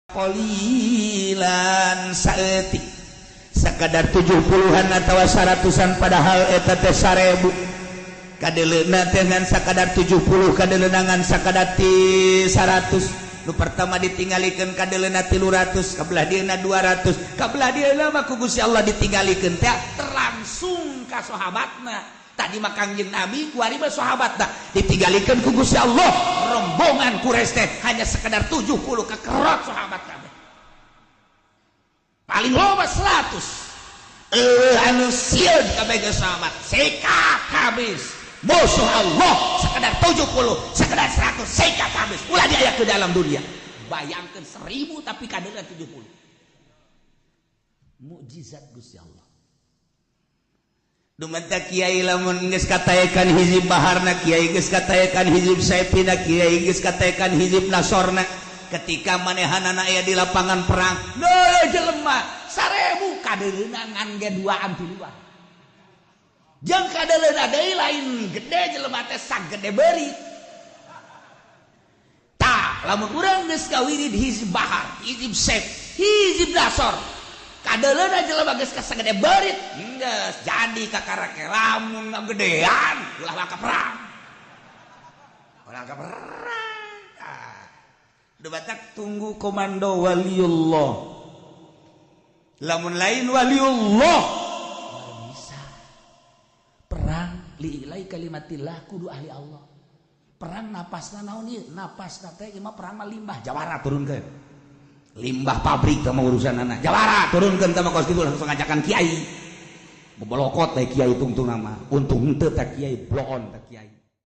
Qalilan saeutik sakadar 70-an atawa 100-an padahal eta teh 1000 kadeleuna teh ngan sakadar 70 kadeleunangan sakadar 100 nu pertama ditinggalikeun kadeleuna 300 kabelah dieuna 200 kabelah dieuna mah ku Gusti Allah ditinggalikeun teh terlangsung ka sahabatna tadi mah Kangjeng Nabi kuari mah sahabatna ditinggalikeun ku Gusti Allah rombongan Quraisy teh hanya sekedar 70 kakerot sahabat kabeh paling loba 100 anu sieun kabeh ge sahabat sekat habis musuh Allah sekedar 70 sekedar 100 sekat habis ulah diaya ke dalam dunia bayangkeun 1000 tapi kadeuna 70 mukjizat Gusti Allah dumanta kiai lamun geus kataekan hizib baharna kiai geus kataekan hizib saipina kiai geus kataekan hizib nasorna ketika manehanana aya di lapangan perang da jelema 1000 kadeureuna ngan ge 2an tiluan jeung kadeureuna deui lain gede jelema teh sagede beurit tah lamun urang geus kawirid hizib bahar hizib saip hizib nasor kadeleuna jelema geus kasagede beurit geus jadi kakarake lamun gedean ulah maka perang debatak tunggu komando waliullah lamun lain waliullah bisa perang liilai kalimatillah kudu ahli Allah perang napasna naon ieu napasna teh ieu mah perang mah limbah jawara turunkeun limbah pabrik sama urusan anak jawara turunkan sama kos gitu langsung ngajakan kiai bebolokot teh kiai tungtung nama untung henteu teh kiai bloon teh kiai